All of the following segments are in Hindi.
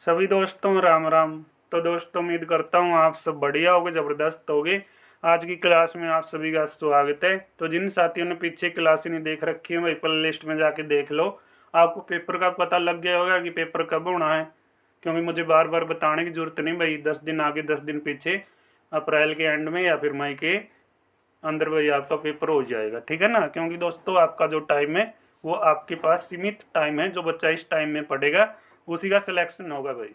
सभी दोस्तों राम राम। तो दोस्तों उम्मीद करता हूँ आप सब बढ़िया होगे, ज़बरदस्त होगे। आज की क्लास में आप सभी का स्वागत है। तो जिन साथियों ने पीछे क्लास ही नहीं देख रखी है वही प्ले लिस्ट में जाके देख लो। आपको पेपर का पता लग गया होगा कि पेपर कब होना है, क्योंकि मुझे बार बार बताने की जरूरत नहीं भाई। 10 दिन आगे 10 दिन पीछे, अप्रैल के एंड में या फिर मई के अंदर भाई आपका पेपर हो जाएगा, ठीक है ना। क्योंकि दोस्तों आपका जो टाइम है वो आपके पास सीमित टाइम है। जो बच्चा इस टाइम में पढ़ेगा उसी का सिलेक्शन होगा भाई।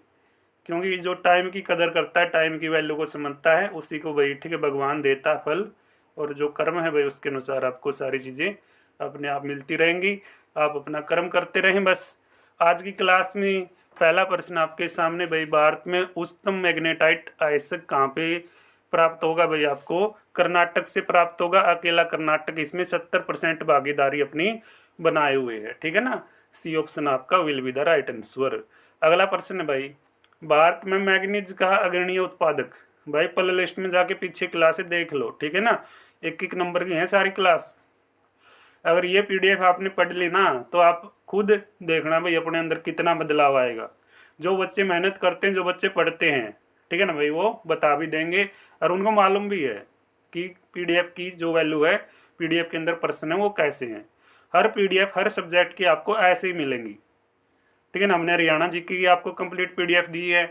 क्योंकि जो टाइम की कदर करता है, टाइम की वैल्यू को समझता है, उसी को भाई ठीक है भगवान देता है फल। और जो कर्म है भाई उसके अनुसार आपको सारी चीज़ें अपने आप मिलती रहेंगी। आप अपना कर्म करते रहें बस। आज की क्लास में पहला प्रश्न आपके सामने भाई, भारत में उच्चतम मैग्नेटाइट अयस्क कहाँ पे प्राप्त होगा भाई? आपको कर्नाटक से प्राप्त होगा। अकेला कर्नाटक इसमें 70% भागीदारी अपनी बनाए हुए है, ठीक है ना। सी ऑप्शन आपका will be the right answer. अगला प्रश्न है भाई, भारत में मैग्नीज का अग्रणीय उत्पादक। भाई प्ले लिस्ट में जाके पीछे क्लासें देख लो, ठीक है ना। एक एक नंबर की हैं सारी क्लास। अगर ये पीडीएफ आपने पढ़ ली ना तो आप खुद देखना भाई अपने अंदर कितना बदलाव आएगा। जो बच्चे मेहनत करते हैं, जो बच्चे पढ़ते हैं, ठीक है ना भाई, वो बता भी देंगे और उनको मालूम भी है कि पीडीएफ की जो वैल्यू है, पीडीएफ के अंदर प्रश्न है वो कैसे हैं। हर पीडीएफ हर सब्जेक्ट की आपको ऐसे ही मिलेंगी, ठीक है ना। हमने हरियाणा जीके की आपको कंप्लीट पीडीएफ दी है,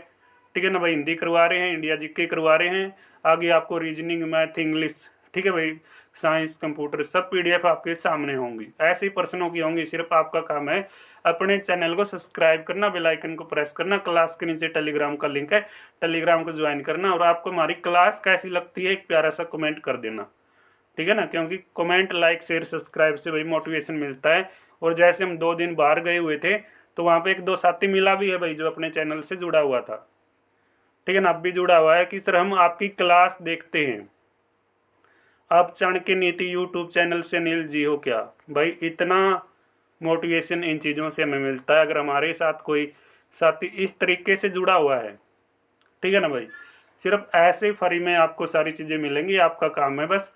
ठीक है ना भाई। हिंदी करवा रहे हैं, इंडिया जीके करवा रहे हैं, आगे आपको रीजनिंग, मैथ, इंग्लिश, ठीक है भाई, साइंस, कंप्यूटर, सब पीडीएफ आपके सामने होंगी। ऐसे ही प्रश्नों की होंगी। सिर्फ आपका काम है अपने चैनल को सब्सक्राइब करना, बेल आइकन को प्रेस करना, क्लास के नीचे टेलीग्राम का लिंक है, टेलीग्राम को ज्वाइन करना। और आपको हमारी क्लास कैसी लगती है एक प्यारा सा कमेंट कर देना, ठीक है ना। क्योंकि कमेंट, लाइक, शेयर, सब्सक्राइब से भाई मोटिवेशन मिलता है। और जैसे हम 2 दिन बाहर गए हुए थे तो वहाँ पे एक दो साथी मिला भी है भाई जो अपने चैनल से जुड़ा हुआ था, ठीक है ना। अब भी जुड़ा हुआ है कि सर हम आपकी क्लास देखते हैं, आप चाणक्य नीति यूट्यूब चैनल से नील जी हो क्या? भाई इतना मोटिवेशन इन चीज़ों से हमें मिलता है अगर हमारे साथ कोई साथी इस तरीके से जुड़ा हुआ है, ठीक है ना भाई। सिर्फ ऐसे फ्री में आपको सारी चीज़ें मिलेंगी। आपका काम है बस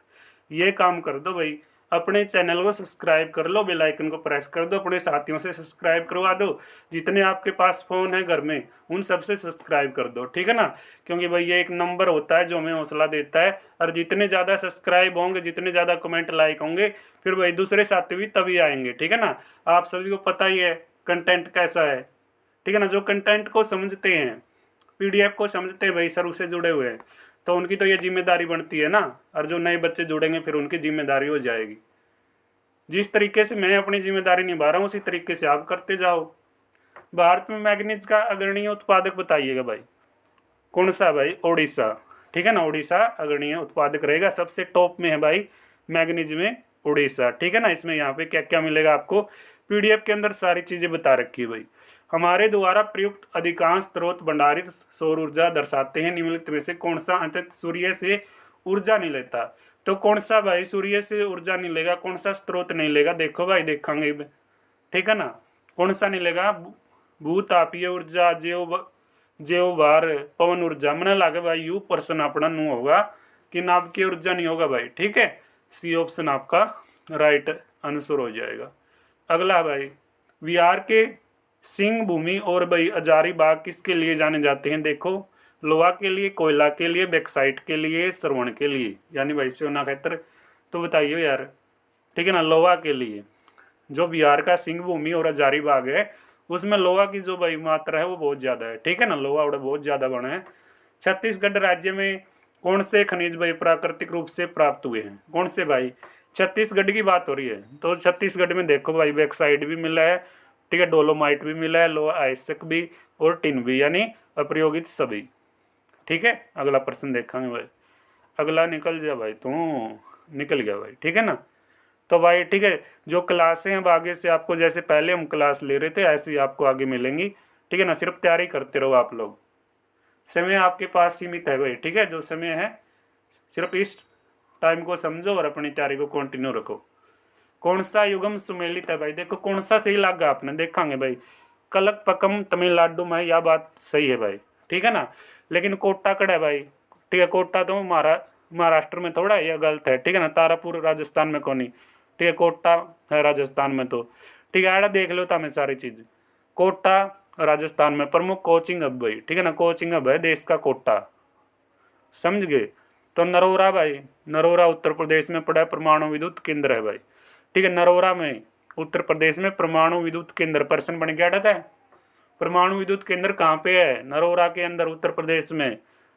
ये काम कर दो भाई, अपने चैनल को सब्सक्राइब कर लो, बेल आइकन को प्रेस कर दो, अपने साथियों से सब्सक्राइब करवा दो। जितने आपके पास फ़ोन है घर में उन सबसे सब्सक्राइब कर दो, ठीक है ना। क्योंकि भाई ये एक नंबर होता है जो हमें हौसला देता है। और जितने ज़्यादा सब्सक्राइब होंगे, जितने ज़्यादा कमेंट, लाइक होंगे, फिर भाई दूसरे साथी भी तभी आएंगे, ठीक है ना। आप सभी को पता ही है कंटेंट कैसा है, ठीक है ना। जो कंटेंट को समझते हैं, पीडीएफ को समझते हैं भाई, सर उससे जुड़े हुए हैं, तो उनकी तो ये जिम्मेदारी बनती है ना। और जो नए बच्चे जुड़ेंगे फिर उनकी जिम्मेदारी हो जाएगी। जिस तरीके से मैं अपनी जिम्मेदारी निभा रहा हूँ उसी तरीके से आप करते जाओ। भारत में मैग्नीज का अग्रणीय उत्पादक बताइएगा भाई। कौन सा भाई? ओडिशा, ठीक है ना। ओडिशा अग्रणीय उत्पादक रहेगा, सबसे टॉप में है भाई मैग्नीज में उड़ीसा, ठीक है ना। इसमें यहाँ पे क्या क्या मिलेगा आपको, पीडीएफ के अंदर सारी चीज़ें बता रखी है भाई। हमारे द्वारा प्रयुक्त अधिकांश स्रोत भंडारित सौर ऊर्जा दर्शाते हैं, निम्नलिखित में से कौन सा अंततः सूर्य से ऊर्जा नहीं लेता? तो कौन सा भाई सूर्य से ऊर्जा नहीं लेगा, कौन सा स्रोत नहीं लेगा? देखो भाई देखेंगे, ठीक है ना। कौन सा नहीं लेगा? भूतापीय ऊर्जा, जैव भार, पवन ऊर्जा। मैंने लगे भाई यू प्रश्न अपना नू होगा कि नाभ की ऊर्जा नहीं होगा भाई, ठीक है। सी ऑप्शन आपका राइट आंसर हो जाएगा। अगला भाई, बिहार के सिंह भूमि और भाई हजारी बाग किसके लिए जाने जाते हैं? देखो, लोहा के लिए, कोयला के लिए, बैक्साइट के लिए, श्रवण के लिए, यानी भाई सोना क्षेत्र। तो बताइए यार, ठीक है ना, लोहा के लिए। जो बिहार का सिंह भूमि और हजारी बाग है उसमें लोहा की जो भाई मात्रा है वो बहुत ज़्यादा है, ठीक है ना। लोहा उड़ा बहुत ज़्यादा बना है। छत्तीसगढ़ राज्य में कौन से खनिज भाई प्राकृतिक रूप से प्राप्त हुए हैं? कौन से भाई? छत्तीसगढ़ की बात हो रही है तो छत्तीसगढ़ में देखो भाई बैक्साइड भी मिला है, ठीक है, डोलोमाइट भी मिला है, लोहा आयस्क भी और टिन भी, यानी अप्रयोगित सभी, ठीक है। अगला प्रश्न देखेंगे भाई। अगला निकल जा भाई, तू निकल गया भाई, ठीक है ना। तो भाई ठीक है, जो क्लासें हैं अब आगे से आपको जैसे पहले हम क्लास ले रहे थे ऐसे ही आपको आगे मिलेंगी, ठीक है ना। सिर्फ तैयारी करते रहो आप लोग। समय आपके पास सीमित है भाई, ठीक है। जो समय है सिर्फ इस टाइम को समझो और अपनी तैयारी को कंटिन्यू रखो। कौन सा युगम सुमेलित है भाई? देखो कौन सा सही लगा आपने, देखेंगे भाई। कलकपक्कम तमिलनाडु में, यह बात सही है भाई, ठीक है ना। लेकिन कोटा कड़ा है भाई, ठीक है। कोटा तो महाराष्ट्र में थोड़ा है, यह गलत है, ठीक है ना। तारापुर राजस्थान में कौन, ठीक है। कोटा है राजस्थान में, तो ठीक है। आड़ा देख लो था मैं सारी चीज़। कोटा राजस्थान में प्रमुख कोचिंग हब भाई, ठीक है ना, कोचिंग हब है देश का कोटा, समझ गए। तो नरोरा भाई, नरोरा उत्तर प्रदेश में पड़ा है, परमाणु विद्युत केंद्र है भाई, ठीक है। नरोरा में उत्तर प्रदेश में परमाणु विद्युत केंद्र, प्रश्न बन गया था। परमाणु विद्युत केंद्र कहाँ पे है? नरोरा के अंदर, उत्तर प्रदेश में।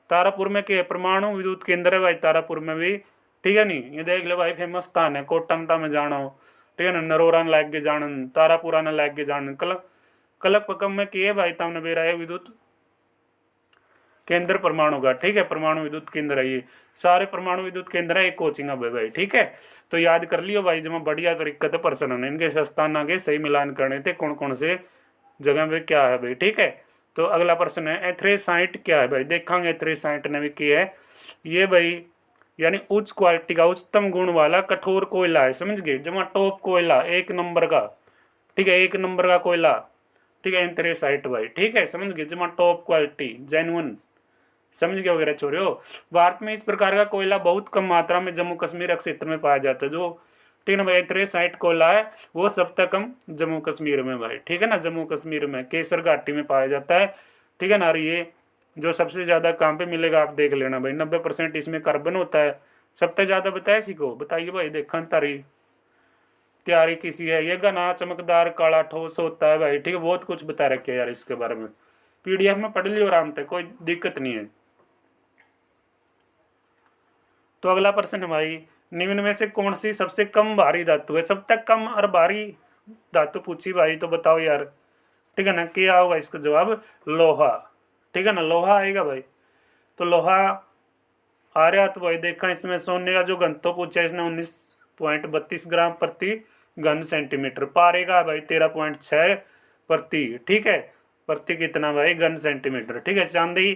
तारापुर में क्या परमाणु विद्युत केंद्र है भाई, तारापुर में भी, ठीक है नहीं। ये देख लो भाई, फेमस स्थान है, कोटमता में जानो, ठीक है ना, नरोरा ने लाग के जानन, तारापुरा ने लाग के जानन, कलपकम में किए भाई तमने बेरा है विद्युत केंद्र परमाणु का, ठीक है, परमाणु विद्युत केंद्र है ये, सारे परमाणु विद्युत केंद्र है, एक कोचिंग अब है भाई, ठीक है। तो याद कर लियो भाई, जब बढ़िया तरीके से प्रश्न है इनके स्थान के सही मिलान करने थे, कौन कौन से जगह पे क्या है भाई, ठीक है। तो अगला प्रश्न है एथ्रेसाइट क्या है भाई, देखेंगे एथ्रेसाइट ने भी किया है ये भाई, यानी उच्च क्वालिटी का, उच्चतम गुण वाला कठोर कोयला है, समझ गए, जमा टॉप कोयला, एक नंबर का, ठीक है, एक नंबर का कोयला, ठीक है, एंथ्रेसाइट भाई, ठीक है, समझ गए, जमा टॉप क्वालिटी, जेन्युइन, समझ गए वगैरह छोरे हो। भारत में इस प्रकार का कोयला बहुत कम मात्रा में जम्मू कश्मीर क्षेत्र में पाया जाता है, जो, ठीक है ना भाई, एंथ्रेसाइट कोयला है वो सब तक कम जम्मू कश्मीर में भाई, ठीक है ना, जम्मू कश्मीर में केसर घाटी में पाया जाता है, ठीक है ना। और ये जो सबसे ज़्यादा कहाँ पे मिलेगा आप देख लेना भाई, 90% इसमें कार्बन होता है, सबसे ज़्यादा बताया सीखो, बताइए भाई, देखा तारी तैयारी किसी है, ये घना चमकदार काला ठोस होता है भाई, ठीक है, बहुत कुछ बता रखे यार इसके बारे में, PDF में पढ़ लियो आराम से, कोई दिक्कत नहीं है। तो अगला प्रश्न है भाई, निम्न में से कौन सी सबसे कम भारी धातु है? सब तक कम और भारी धातु पूछी भाई, तो बताओ यार, ठीक है ना, क्या होगा इसका जवाब? लोहा, ठीक है ना, लोहा आएगा भाई। तो लोहा आ रहा, तो भाई देखा इसमें सोने का जो घनत्व पूछा इसने 19.32 ग्राम प्रति घन सेंटीमीटर, पारे का भाई 13.6 प्रति, ठीक है, प्रति कितना भाई? घन सेंटीमीटर, ठीक है। चांदी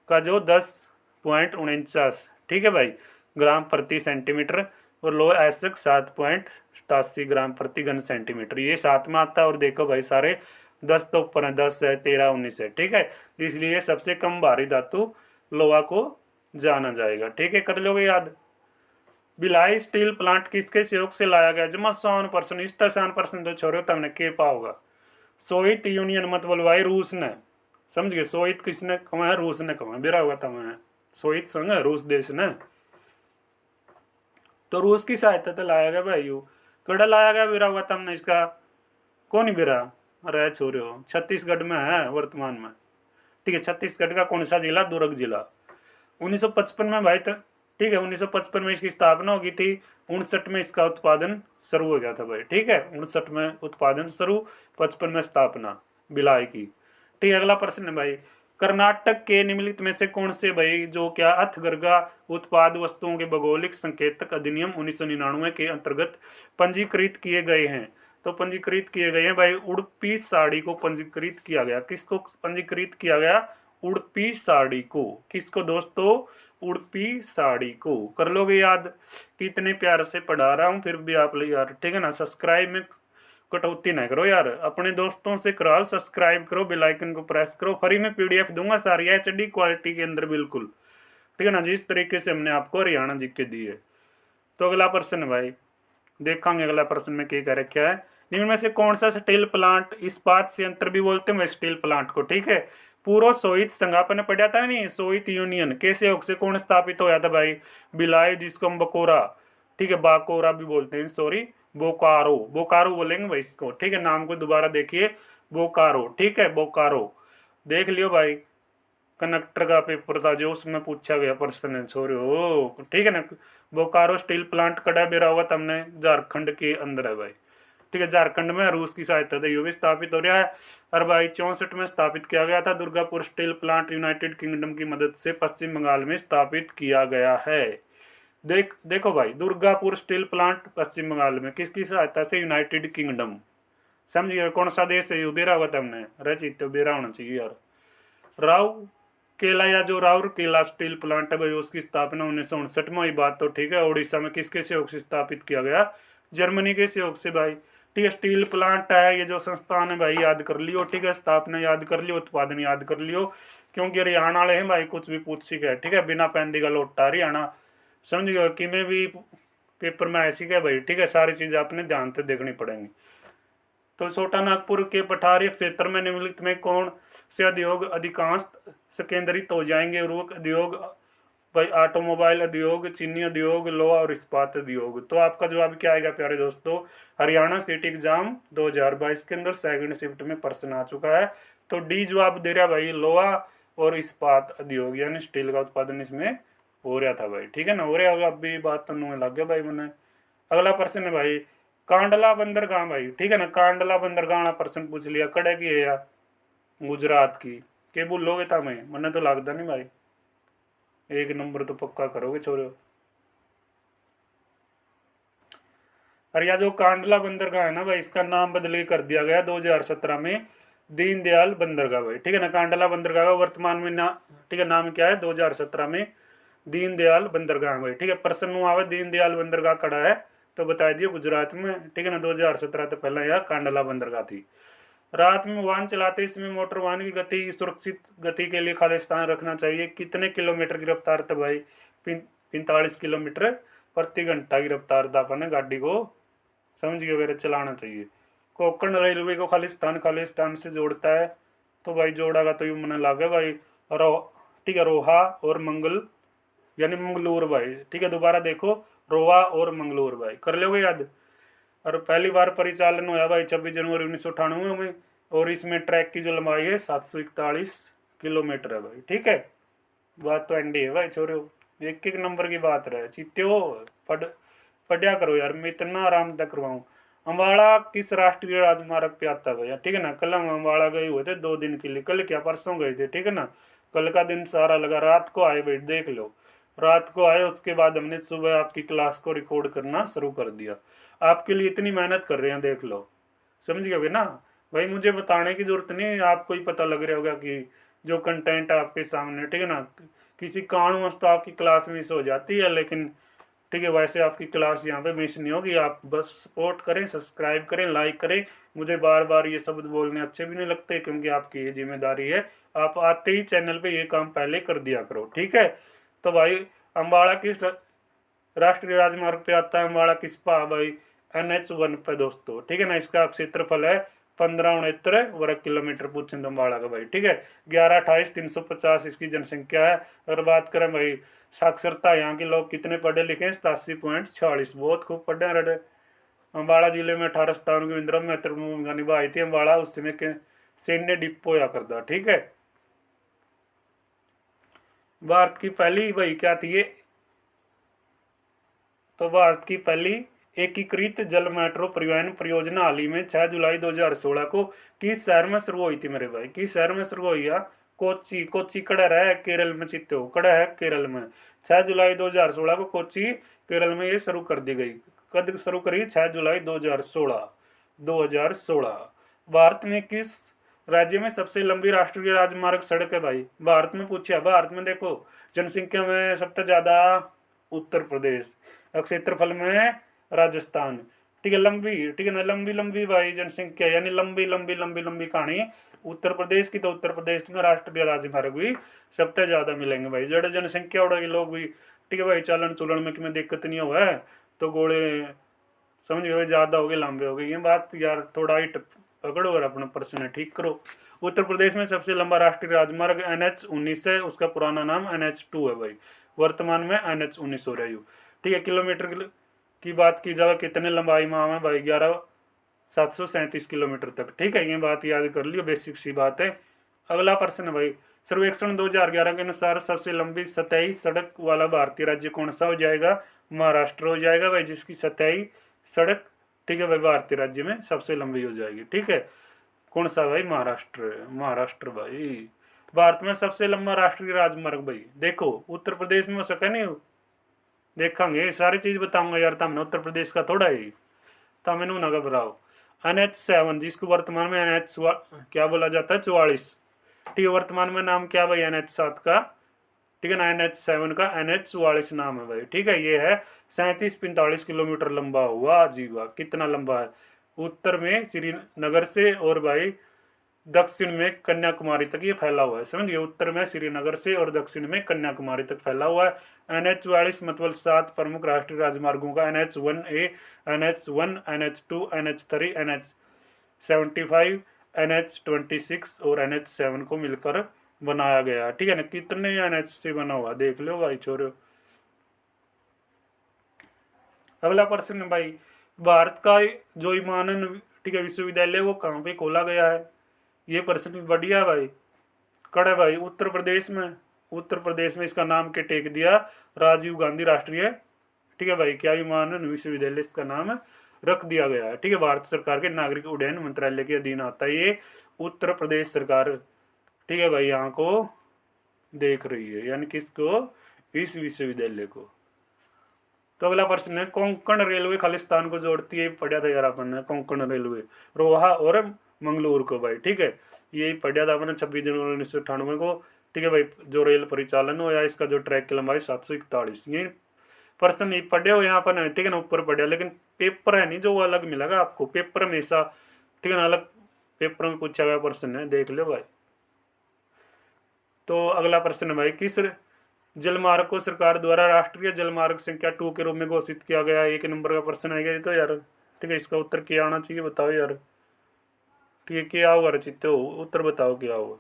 का जो 10.49, ठीक है भाई, ग्राम प्रति सेंटीमीटर, और लोह ऐसक 7.87 ग्राम प्रति घन सेंटीमीटर, ये साथ में आता है। और देखो भाई सारे 10 तो ऊपर है, 10 है, 13, 19 है, ठीक है, इसलिए सबसे कम भारी धातु लोहा को जाना जाएगा, ठीक है, कर लोगे याद। भिलाई स्टील प्लांट किसके सहयोग से लाया गया? जमा 100%, इस तरह प्रश्न तो छोड़ो तमने के पाओगा। सोवियत यूनियन मत बोलवाई, रूस ने, समझ गए, सोवियत किसने कमाया? रूस ने कमाया, बेरा हुआ तमने, सोवियत संघ रूस देश ने, तो रूस की सहायता से लाया गया भाई, यू कड़ा लाया गया, बेरा हुआ तमने इसका, कौन ही बेरा? अरे छोरे हो, छत्तीसगढ़ में है वर्तमान में, ठीक है, छत्तीसगढ़ का कौन सा जिला? दुर्ग जिला। 1955 में भाई, तक ठीक है, 1955 में इसकी स्थापना होगी थी, 59 में इसका उत्पादन शुरू हो गया था भाई, ठीक है, 59 में उत्पादन शुरू, 55 में स्थापना भिलाई की, ठीक है। अगला प्रश्न है भाई, कर्नाटक के निम्नलिखित में से कौन से भाई जो क्या हथकरघा उत्पाद वस्तुओं के भौगोलिक संकेतक अधिनियम 1999 के अंतर्गत पंजीकृत किए गए हैं? तो पंजीकृत किए गए हैं भाई, उड़पी साड़ी को पंजीकृत किया गया, किसको पंजीकृत किया गया? उड़पी साड़ी को, किसको दोस्तों? उड़पी साड़ी को, कर लोगे याद, कितने प्यार से पढ़ा रहा हूँ, फिर भी आप लोग यार, ठीक है ना, सब्सक्राइब में कटौती ना करो यार, अपने दोस्तों से कराओ, सब्सक्राइब करो, बेल आइकन को प्रेस करो, फ्री में PDF दूंगा सारी HD क्वालिटी के अंदर बिल्कुल, ठीक है ना, जिस तरीके से हमने आपको हरियाणा जी के दिए। तो अगला प्रश्न है भाई, देखेंगे अगला प्रश्न में क्या कह रखा है, निम्न में से कौन सा स्टील प्लांट, इस्पात संयंत्र भी बोलते हैं स्टील प्लांट को, ठीक है, पूर्व सोवियत संघ आपने पढ़ा था नहीं, सोवियत यूनियन के सहयोग से कौन स्थापित होया था भाई? भिलाई, जिसको हम बकोरा, ठीक है, बाकोरा भी बोलते हैं, सॉरी, बोकारो, बोकारो बोलेंगे भाई इसको, ठीक है, नाम को दोबारा देखिए, बोकारो, ठीक है, बोकारो, देख लियो भाई, कनेक्टर का पेपर था जो उसमें पूछा गया प्रश्न, छोरे हो, ठीक है ना। बोकारो स्टील प्लांट कड़ा बेरा हुआ तमने झारखंड के अंदर है भाई, ठीक है, झारखंड में रूस की सहायता से भी स्थापित हो रहा है। और भाई 64 में स्थापित किया गया था Durgapur steel plant, United kingdom की मदद से पश्चिम बंगाल में स्थापित किया गया है। देखो भाई, दुर्गापुर स्टील प्लांट पश्चिम बंगाल में, किसकी सहायता से? यूनाइटेड किंगडम, समझिए कौन सा देश है? बेरा हुआ हमने रचित, बेरा होना चाहिए यार। राव केला, या जो राउरकेला स्टील प्लांट है भाई, उसकी स्थापना 1959 में हुई, बात तो ठीक है। उड़ीसा में किसके सहयोग से स्थापित किया गया? जर्मनी के सहयोग से भाई, ठीक है। स्टील प्लांट है ये जो संस्थान है भाई, याद कर लियो, ठीक है, स्थापना याद कर लियो, उत्पादन याद कर लियो, क्योंकि हरियाणा वाले हैं भाई, कुछ भी पूछ सीखे, ठीक है, बिना पैंदी का लोटा हरियाणा, समझ गए कि मैं भी पेपर में ऐसी क्या भाई, ठीक है, सारी चीज़ें आपने ध्यान से देखनी पड़ेंगी। तो छोटा नागपुर के पठारी क्षेत्र में निम्नलिखित में कौन से उद्योग अधिकांश केंद्रित हो जाएंगे? उर्वरक उद्योग, भाई ऑटोमोबाइल उद्योग, चीनी उद्योग, लोहा और इस्पात उद्योग। तो आपका जवाब क्या आएगा प्यारे दोस्तों? हरियाणा सिटी एग्जाम 2022 के अंदर सेकंड शिफ्ट में प्रश्न आ चुका है। तो डी जवाब दे रहा भाई, लोहा और इस्पात उद्योग यानी स्टील का उत्पादन इसमें हो रहा था भाई। ठीक है ना, हो रहा होगा, अब भी बात तो नहीं लग गया भाई मैंने। अगला प्रश्न है भाई, कांडला बंदरगाह भाई। ठीक है ना, कांडला बंदरगाह प्रश्न पूछ लिया, कड़े की है या गुजरात की? के बोलोगे था मैं, मैंने तो लगता नहीं भाई। एक नंबर तो पक्का करोगे छोरे। और यह जो कांडला बंदरगाह है ना भाई, इसका नाम बदल के कर दिया गया 2017 में दीनदयाल बंदरगाह भाई। ठीक है ना, कांडला बंदरगाह का वर्तमान में ठीक है नाम क्या है 2017 में? दीनदयाल बंदरगाह भाई। ठीक है, प्रश्न हुआ है दीनदयाल बंदरगाह कड़ा है, तो बता दिए गुजरात में। ठीक है ना, 2017 तो पहले यह कांडला बंदरगाह थी। रात में वाहन चलाते इसमें मोटर वाहन की गति सुरक्षित गति के लिए खाली स्थान रखना चाहिए। कितने किलोमीटर की रफ्तार था भाई? 45 किलोमीटर प्रति घंटा की रफ्तार था अपने गाड़ी को, समझ गए वगैरह, चलाना चाहिए। कोंकण रेलवे को खाली स्थान से जोड़ता है, तो भाई जोड़ागा तो ये मन लगे भाई ठीक है, रोहा और मंगल यानी मंगलूर भाई। ठीक है, दोबारा देखो, रोहा और मंगलूर भाई, कर लोगे याद। और पहली बार परिचालन हुआ भाई 26 जनवरी 1998 में, और इसमें ट्रैक की जो लंबाई है 741 किलोमीटर है भाई। ठीक है, बात तो एंडी है भाई छोरे, एक एक नंबर की बात रहे चीते हो। पढ़िया करो यार, मैं इतना आराम तक करवाऊँ। अम्बाड़ा किस राष्ट्रीय राजमार्ग पे आता है भैया? ठीक है ना, कल हम अम्बाड़ा गए हुए थे 2 दिन के लिए, कल क्या परसों गए थे। ठीक है ना, कल का दिन सारा लगा, रात को आए भाई, देख लो रात को आए, उसके बाद हमने सुबह आपकी क्लास को रिकॉर्ड करना शुरू कर दिया। आपके लिए इतनी मेहनत कर रहे हैं, देख लो, समझ गए ना भाई। मुझे बताने की जरूरत नहीं, आपको ही पता लग रहा होगा कि जो कंटेंट आपके सामने, ठीक है ना, किसी कारणवश तो आपकी क्लास मिस हो जाती है, लेकिन ठीक है वैसे आपकी क्लास यहाँ पे मिस नहीं होगी। आप बस सपोर्ट करें, सब्सक्राइब करें, लाइक करें। मुझे बार बार ये शब्द बोलने अच्छे भी नहीं लगते, क्योंकि आपकी ये जिम्मेदारी है। आप आते ही चैनल पे ये काम पहले कर दिया करो, ठीक है। तो भाई अम्बाड़ा किस राष्ट्रीय राजमार्ग पे आता है? अम्बाड़ा किस पा भाई? NH1 पे दोस्तों। ठीक है ना, इसका क्षेत्रफल है 1569 वर्ग किलोमीटर पूछे अम्बाड़ा का भाई। ठीक है, 1128,350 इसकी जनसंख्या है। और बात करें भाई साक्षरता, यहाँ के लोग कितने पढ़े लिखे हैं? 87.46, बहुत खूब पढ़े रहे। अम्बाड़ा जिले में 18 स्थानों की इंदिरा महत्वपूर्ण भूमिका निभाई थी। अम्बाड़ा उस समय के सैन्य डिपो या करता। ठीक है, भारत की पहली भाई क्या थी ये? तो भारत की पहली एकीकृत जल मेट्रो परिवहन परियोजना हाल ही में 6 जुलाई 2016 को किस शहर में शुरू हुई थी मेरे भाई? किस शहर में शुरू हुई है? कोच्चि। कोच्चि कड़ा है केरल में, चित्ते हो, कड़ा है केरल में। 6 जुलाई 2016 को कोच्चि केरल में ये शुरू कर दी गई। कद शुरू करी? 6 जुलाई 2016। भारत में किस राज्य में सबसे लंबी राष्ट्रीय राजमार्ग सड़क है भाई? भारत में पूछा, भारत में देखो जनसंख्या में सबसे ज्यादा उत्तर प्रदेश, क्षेत्रफल में राजस्थान। ठीक है, लंबी, ठीक है ना, लंबी लंबी भाई जनसंख्या यानी लंबी लंबी लंबी लंबी कहानी उत्तर प्रदेश की। तो उत्तर प्रदेश में राष्ट्रीय राजमार्ग भी सबसे ज्यादा मिलेंगे भाई। जड़े जनसंख्या उड़ेगी लोग भी, ठीक है भाई, चालन चुलन में कि दिक्कत नहीं हुआ है, तो गोले समझ गए ज्यादा हो गए, लंबे हो गए। ये बात यार थोड़ा ही पकड़ो और अपना प्रश्न ठीक करो। उत्तर प्रदेश में सबसे लंबा राष्ट्रीय राजमार्ग NH19 है, उसका पुराना नाम NH2 है भाई, वर्तमान में NH19 हो रहा है। ठीक है, किलोमीटर की बात की जाए कितने लंबाई में है भाई? 11,737 किलोमीटर तक। ठीक है, ये बात याद कर लियो, बेसिक सी बात है। अगला प्रश्न है भाई, सर्वेक्षण 2011 के अनुसार सबसे लंबी सतही सड़क वाला भारतीय राज्य कौन सा हो जाएगा? महाराष्ट्र हो जाएगा भाई, जिसकी सतही सड़क, ठीक है भाई, भारतीय राज्य में सबसे लंबी हो जाएगी। ठीक है, कौन सा भाई? महाराष्ट्र। महाराष्ट्र भाई, भारत में सबसे लंबा राष्ट्रीय राजमार्ग भाई देखो उत्तर प्रदेश में हो सके नहीं हो, देखेंगे सारी चीज बताऊंगा यार। तमने उत्तर प्रदेश का थोड़ा ही तमें ना घबराओ। NH7 जिसको वर्तमान में NH क्या बोला जाता है? 44। ठीक है, वर्तमान में नाम क्या भाई NH7 का? ठीक है ना, NH7 का NH44 नाम है भाई। ठीक है, ये है 37-45 किलोमीटर लंबा हुआ। जी वाह, कितना लंबा है। उत्तर में श्रीनगर से और भाई दक्षिण में कन्याकुमारी तक ये फैला हुआ है, समझिए। उत्तर में श्रीनगर से और दक्षिण में कन्याकुमारी तक फैला हुआ है। NH44 मतलब 7 प्रमुख राष्ट्रीय राजमार्गों का NH1A, NH1, NH2, NH3, NH NH75, NH26 और NH7 को मिलकर बनाया गया, ठीक है ना। कितने NH से बना हुआ देख लो भाई छोरो। अगला प्रश्न है भाई, भारत का जो विमानन, ठीक है, विश्वविद्यालय वो कहाँ पे खोला गया है? ये प्रश्न भी बढ़िया है भाई, कड़ा भाई। उत्तर प्रदेश में, उत्तर प्रदेश में इसका नाम के टेक दिया राजीव गांधी राष्ट्रीय, ठीक है भाई, क्या विमानन विश्वविद्यालय इसका नाम रख दिया गया है, ठीक है। भारत सरकार के नागरिक उड्डयन मंत्रालय के अधीन आता है ये उत्तर प्रदेश सरकार, ठीक है भाई, यहाँ को देख रही है, यानी किसको? इस विश्वविद्यालय को। तो अगला प्रश्न है, कोंकण रेलवे खालिस्तान को जोड़ती है, पढ़ा था यार अपन ने, कोंकण रेलवे रोहा और मंगलूर को भाई, ठीक है, यही पढ़ा था अपन 26 जनवरी 1998 को, ठीक है भाई। जो रेल परिचालन हो या इसका जो ट्रैक की लंबाई 741, ये प्रश्न नहीं पढ़े हो यहाँ पर, ठीक है ना, ऊपर पढ़ा, लेकिन पेपर है नहीं जो वो अलग मिलेगा आपको, पेपर हमेशा, ठीक है ना, अलग पेपर में पूछा गया प्रश्न है, देख लो भाई। तो अगला प्रश्न है भाई, किस जलमार्ग को सरकार द्वारा राष्ट्रीय जलमार्ग संख्या 2 के रूप में घोषित किया गया है? 1 नंबर का प्रश्न आएगा ये तो यार, ठीक है, इसका उत्तर क्या आना चाहिए बताओ यार, ठीक है, क्या होगा रचित हो, उत्तर बताओ क्या होगा।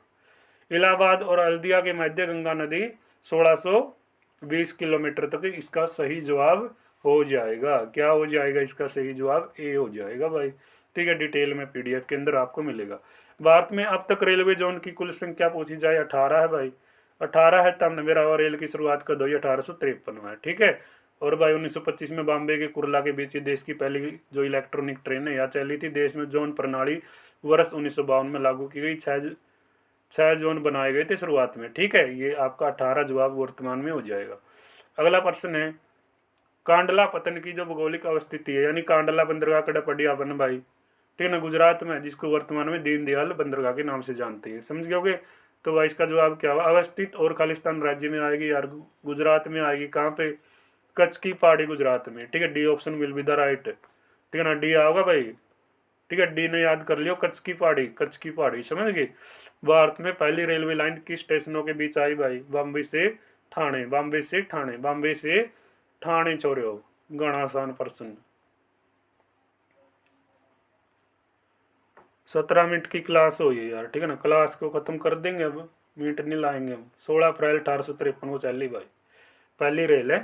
इलाहाबाद और हल्दिया के मध्य गंगा नदी 1620 किलोमीटर तक, इसका सही जवाब हो जाएगा, क्या हो जाएगा इसका सही जवाब? ए हो जाएगा भाई, ठीक है, डिटेल में PDF के अंदर आपको मिलेगा। भारत में अब तक रेलवे जोन की कुल संख्या पूछी जाए 18 है भाई, 18 है। तब नवेरा रेल की शुरुआत कर दो 1853 में, ठीक है। और भाई 1925 में बॉम्बे के कुर्ला के बीच देश की पहली जो इलेक्ट्रॉनिक ट्रेन है यहाँ चली थी। देश में जोन प्रणाली वर्ष 1952 में लागू की गई, 6 जोन बनाए गए थे शुरुआत में, ठीक है। ये आपका 18 जवाब वर्तमान में हो जाएगा। अगला प्रश्न है, कांडला पतन की जो भौगोलिक अवस्थिति है, यानी कांडला बंदरगाह कड़ा पड़ी अपन भाई, ठीक है ना, गुजरात में, जिसको वर्तमान में दीनदयाल बंदरगाह के नाम से जानते हैं, समझ गए। तो भाई इसका जवाब क्या हुआ? अवस्थित और खालिस्तान राज्य में आएगी यार, गुजरात में आएगी, कहाँ पे? कच्छ की पहाड़ी गुजरात में, ठीक है। D option will be the right, ठीक है ना, डी आओगा भाई, ठीक है, डी ने याद कर लियो, कच्छ की पहाड़ी, कच्छ की पहाड़ी, समझ गए। भारत में पहली रेलवे लाइन किस स्टेशनों के बीच आई भाई? बॉम्बे से ठाणे, बॉम्बे से ठाणे, बॉम्बे से ठाणे छोड़े हो, गणा आसान प्रश्न। 17 मिनट की क्लास हो ये यार, ठीक है ना, क्लास को खत्म कर देंगे अब, मिनट नहीं लाएंगे हम। 16 अप्रैल 1853 को चली भाई पहली रेल है।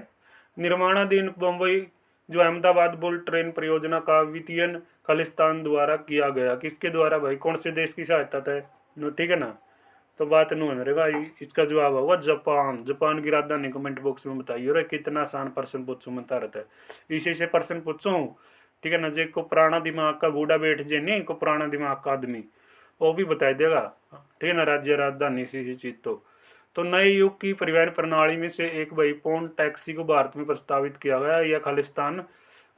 निर्माणाधीन बम्बई जो अहमदाबाद बुल ट्रेन परियोजना का वित्तीयन खालिस्तान द्वारा किया गया, किसके द्वारा भाई? कौन से देश की सहायता था? ठीक है ना, तो बात नहीं है मेरे भाई, इसका जवाब होगा जापान। जापान की राजधानी कमेंट बॉक्स में बताइए। रे कितना आसान प्रश्न पूछूं मैं तारत है, इसी से प्रश्न पूछूं, ठीक है ना। जे को पुराना दिमाग का बूढ़ा बैठ जे नहीं, को पुराना दिमाग का आदमी वो भी बता देगा, ठीक है ना, राज्य राजधानी से चीज। तो नए युग की परिवहन प्रणाली में से एक भाई पोन टैक्सी को भारत में प्रस्तावित किया गया। यह खालिस्तान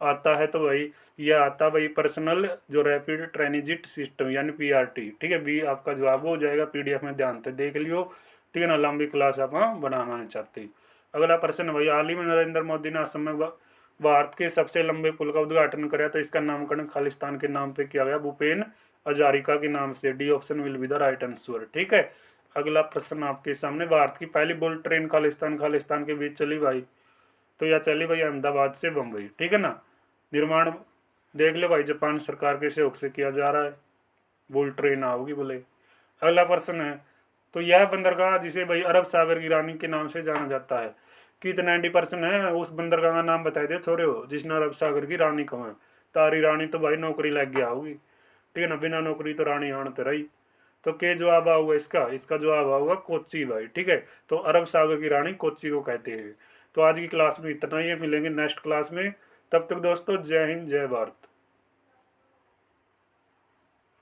आता है, तो भाई यह आता भाई पर्सनल जो रैपिड ट्रांजिट सिस्टम यानी PRT, ठीक है। बी आपका जवाब हो जाएगा, PDF में ध्यान से देख लियो, ठीक है ना, लंबी क्लास आप बनाना नहीं चाहते। अगला प्रश्न भाई, हाल ही में नरेंद्र मोदी ने असम में भारत के सबसे लंबे पुल का उद्घाटन कराया, तो इसका नामकरण खालिस्तान के नाम पे किया गया, भूपेन हजारिका के नाम से। D option will be the right answer, ठीक है। अगला प्रश्न आपके सामने, भारत की पहली बुलेट ट्रेन खालिस्तान के बीच चली भाई, तो यह चली भाई अहमदाबाद से बम्बई, ठीक है ना। निर्माण देख ले भाई, जापान सरकार के सहयोग से किया जा रहा है, बुलेट ट्रेन आओगी बोले। अगला प्रश्न है, तो यह बंदरगाह जिसे भाई अरब सागर की रानी के नाम से जाना जाता है, कितना 90% है, उस बंदरगाह का नाम बताए दे छोरे हो जिसने अरब सागर की रानी को है। तारी रानी तो भाई नौकरी लग गया होगी, ठीक है ना, बिना नौकरी तो रानी आन तो रही। तो क्या जवाब आऊगा इसका जवाब आऊगा कोच्चि भाई, ठीक है। तो अरब सागर की रानी कोच्चि को कहते हैं। तो आज की क्लास में इतना ही, मिलेंगे नेक्स्ट क्लास में, तब तक दोस्तों जय हिंद जय भारत।